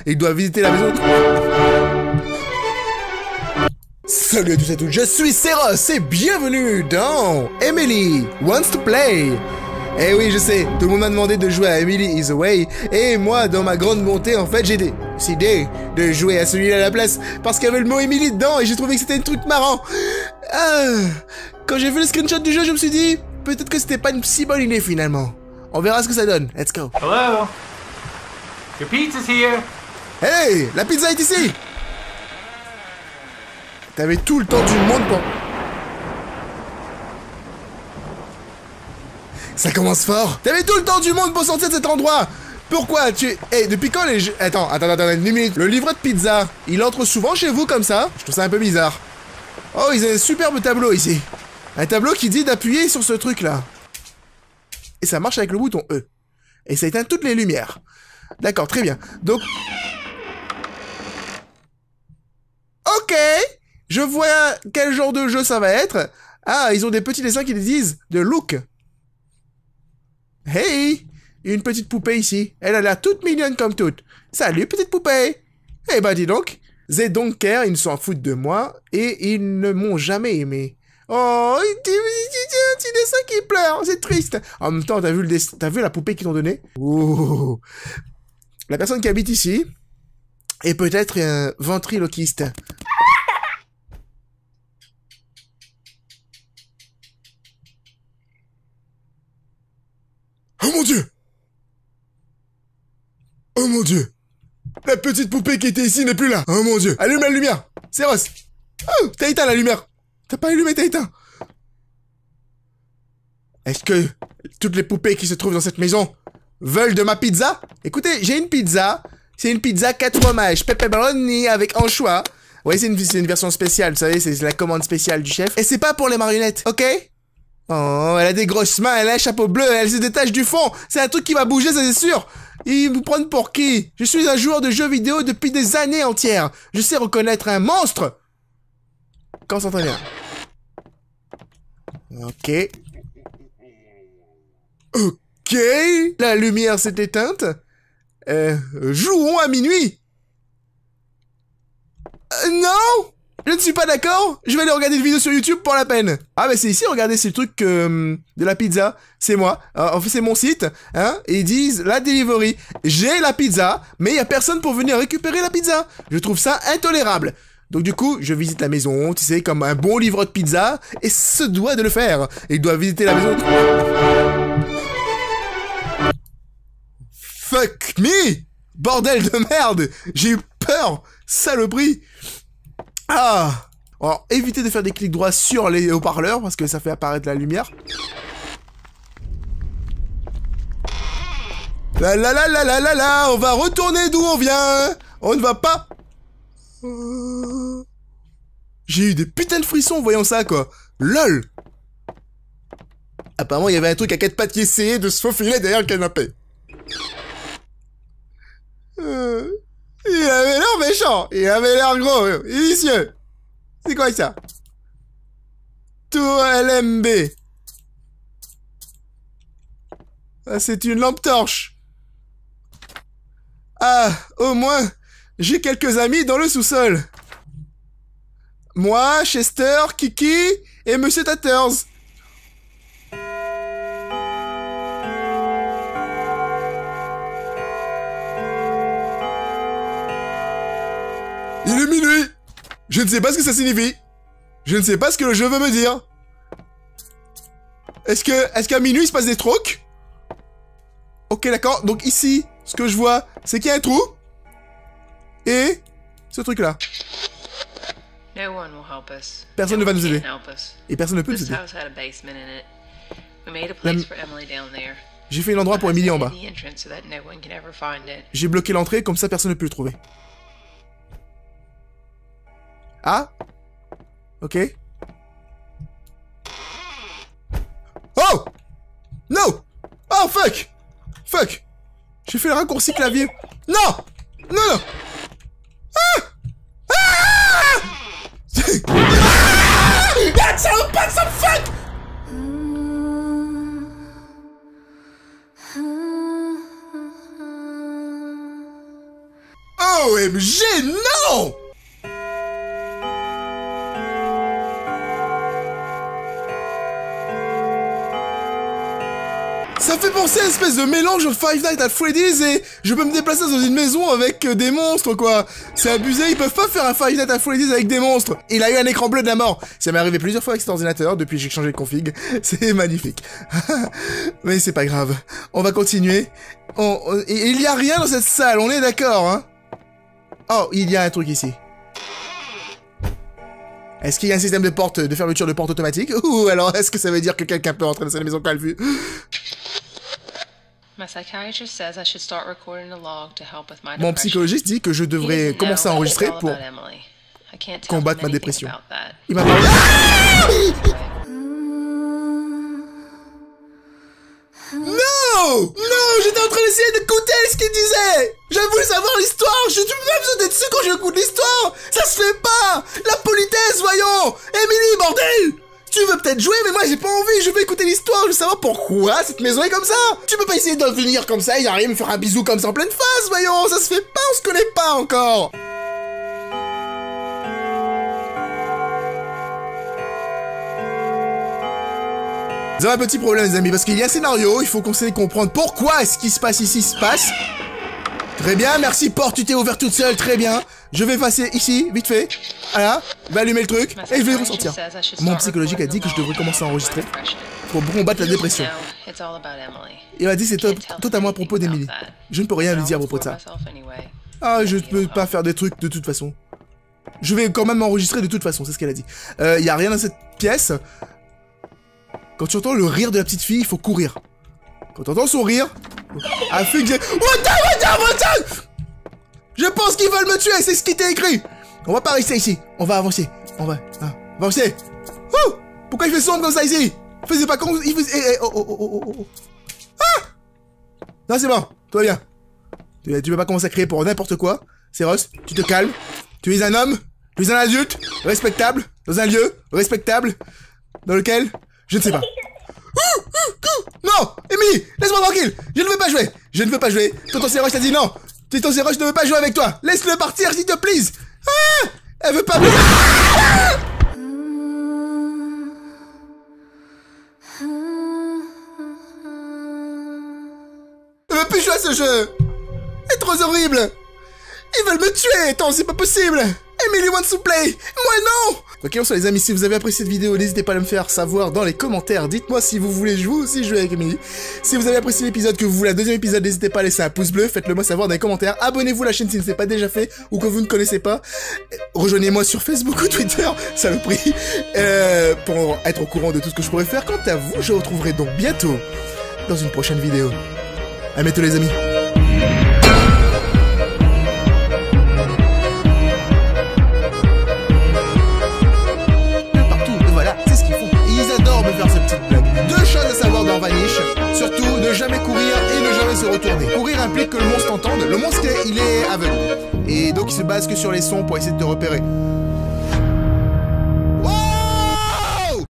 il doit visiter la maison. Salut à tous et à toutes, je suis Seros et bienvenue dans Emily Wants to Play. Eh oui, je sais, tout le monde m'a demandé de jouer à Emily is Away, et moi, dans ma grande bonté, en fait, j'ai décidé de jouer à celui-là à la place, parce qu'il y avait le mot Emily dedans, et j'ai trouvé que c'était un truc marrant. Quand j'ai vu le screenshot du jeu, je me suis dit, peut-être que c'était pas une si bonne idée finalement. On verra ce que ça donne, let's go. Hello? Your pizza's here. Hey, la pizza est ici. T'avais tout le temps du monde pour... Ça commence fort. T'avais tout le temps du monde pour sortir de cet endroit. Pourquoi tu... depuis quand les jeux... Attends, une minute. Le livret de pizza, il entre souvent chez vous comme ça? Je trouve ça un peu bizarre. Oh, ils ont un superbe tableau ici. Un tableau qui dit d'appuyer sur ce truc-là. Et ça marche avec le bouton E. Et ça éteint toutes les lumières. D'accord, très bien. Donc... Ok. Je vois quel genre de jeu ça va être. Ah, ils ont des petits dessins qui disent de look. Hey, une petite poupée ici. Elle a l'air toute mignonne comme toute. Salut, petite poupée. Eh ben, dis donc. They don't care, ils s'en foutent de moi. Et ils ne m'ont jamais aimé. Oh, un petit dessin qui pleure. C'est triste. En même temps, t'as vu la poupée qu'ils t'ont donnée? Oh. La personne qui habite ici est peut-être un ventriloquiste. Oh mon Dieu! Oh mon Dieu! La petite poupée qui était ici n'est plus là! Oh mon Dieu! Allume la lumière! C'est Ross! Oh! T'as éteint la lumière! T'as pas allumé, t'as éteint! Est-ce que toutes les poupées qui se trouvent dans cette maison veulent de ma pizza? Écoutez, j'ai une pizza. C'est une pizza 4 fromages, pepperoni avec anchois. Ouais, c'est une version spéciale, vous savez, c'est la commande spéciale du chef. Et c'est pas pour les marionnettes, ok? Oh, elle a des grosses mains, elle a un chapeau bleu, elle se détache du fond. C'est un truc qui va bouger, ça c'est sûr. Ils vous prennent pour qui? Je suis un joueur de jeux vidéo depuis des années entières. Je sais reconnaître un monstre quand ça s'entend bien. Ok. Ok. La lumière s'est éteinte. Jouons à minuit. Non! Je ne suis pas d'accord. Je vais aller regarder une vidéo sur YouTube pour la peine. Ah bah c'est ici, regardez, c'est le truc de la pizza. C'est moi. En fait, c'est mon site. Hein, et ils disent la delivery. J'ai la pizza, mais il n'y a personne pour venir récupérer la pizza. Je trouve ça intolérable. Donc du coup, je visite la maison, tu sais, comme un bon livreur de pizza, et se doit de le faire. Il doit visiter la maison. Fuck me! Bordel de merde! J'ai eu peur! Saloperie! Ah! Alors, évitez de faire des clics droits sur les haut-parleurs, parce que ça fait apparaître la lumière. La, on va retourner d'où on vient! On ne va pas... J'ai eu des putains de frissons en voyant ça, quoi! LOL! Apparemment, il y avait un truc à quatre pattes qui essayait de se faufiler derrière le canapé. Il avait l'air méchant, il avait l'air gros, vicieux. C'est quoi ça? Tour LMB. Ah, c'est une lampe torche. Ah, au moins, j'ai quelques amis dans le sous-sol. Moi, Chester, Kiki et Monsieur Tatters. Il est minuit. Je ne sais pas ce que ça signifie. Je ne sais pas ce que le jeu veut me dire. Est-ce qu'à minuit, il se passe des trucs? Ok, d'accord. Donc ici, ce que je vois, c'est qu'il y a un trou. Et ce truc-là. Personne ne va nous aider. Et personne ne peut nous aider. J'ai fait un endroit pour Emily en bas. J'ai bloqué l'entrée, comme ça personne ne peut le trouver. Ah? Ok. Oh! No! Oh, fuck! Fuck! J'ai fait le raccourci clavier. Non! Non, non! Ah! Ah! That's some fuck! OMG, non! Ça fait penser à une espèce de mélange de Five Nights at Freddy's et je peux me déplacer dans une maison avec des monstres, quoi. C'est abusé, ils peuvent pas faire un Five Nights at Freddy's avec des monstres. Il a eu un écran bleu de la mort. Ça m'est arrivé plusieurs fois avec cet ordinateur depuis que j'ai changé de config. C'est magnifique. Mais c'est pas grave. On va continuer. Il y a rien dans cette salle, on est d'accord, hein? Oh, il y a un truc ici. Est-ce qu'il y a un système de fermeture de porte automatique? Ou alors est-ce que ça veut dire que quelqu'un peut entrer dans cette maison quand elle vue? Mon psychologiste dit que je devrais commencer à enregistrer pour combattre ma dépression. Il m'a parlé... Non! Non, j'étais en train d'essayer d'écouter ce qu'il disait! J'ai voulu savoir l'histoire! J'ai même besoin d'être dessus quand j'écoute l'histoire! Ça se fait pas! La politesse, voyons! Emily, bordel! Tu veux peut-être jouer, mais moi j'ai pas envie, je veux écouter l'histoire, je veux savoir pourquoi cette maison est comme ça! Tu peux pas essayer de venir comme ça, y a rien, me faire un bisou comme ça en pleine face, voyons! Ça se fait pas, on se connaît pas encore! Nous avons un petit problème, les amis, parce qu'il y a un scénario, il faut qu'on essaie de comprendre pourquoi est-ce qu'il se passe ici se passe. Très bien, merci, porte, tu t'es ouverte toute seule, très bien. Je vais passer ici, vite fait. Voilà, je vais allumer le truc, et je vais ressortir. Mon psychologique a dit que je devrais commencer à enregistrer pour combattre la dépression. Il m'a dit c'est totalement à propos d'Emily. Je ne peux rien lui dire à propos de ça. Ah, je ne peux pas faire des trucs de toute façon. Je vais quand même enregistrer de toute façon, c'est ce qu'elle a dit. Il y a rien dans cette pièce. Quand tu entends le rire de la petite fille, il faut courir. Quand tu entends son rire... Ah, fuck, je pense qu'ils veulent me tuer, c'est ce qui t'est écrit. On va pas rester ici, on va avancer. On va avancer. Oh, pourquoi il fait sombre comme ça ici? Faisait pas comme... Il faisait... Ah! Non, c'est bon, tout va bien. Tu peux pas commencer à crier pour n'importe quoi. C'est Ross, tu te calmes. Tu es un homme, tu es un adulte, respectable, dans un lieu respectable, dans lequel... Je ne sais pas. Non! Emily! Laisse-moi tranquille! Je ne veux pas jouer! Je ne veux pas jouer! Tonton Seroche t'a dit non! Tonton Seroche ne veut pas jouer avec toi! Laisse-le partir, s'il te plaît! Ah! Elle veut pas... Ah! Elle veut plus jouer à ce jeu! C'est trop horrible! Ils veulent me tuer! Attends, c'est pas possible! Emily wants to play! Moi non! Ok, bonsoir les amis, si vous avez apprécié cette vidéo, n'hésitez pas à me faire savoir dans les commentaires. Dites-moi si vous voulez vous aussi jouer avec Emily. Si vous avez apprécié l'épisode, que vous voulez un deuxième épisode, n'hésitez pas à laisser un pouce bleu, faites-le moi savoir dans les commentaires. Abonnez-vous à la chaîne si ce n'est pas déjà fait ou que vous ne connaissez pas. Rejoignez-moi sur Facebook ou Twitter, saloperie, pour être au courant de tout ce que je pourrais faire. Quant à vous, je vous retrouverai donc bientôt dans une prochaine vidéo. À bientôt les amis. Surtout, ne jamais courir et ne jamais se retourner. Courir implique que le monstre t'entende. Le monstre, il est aveugle. Et donc, il se base que sur les sons pour essayer de te repérer.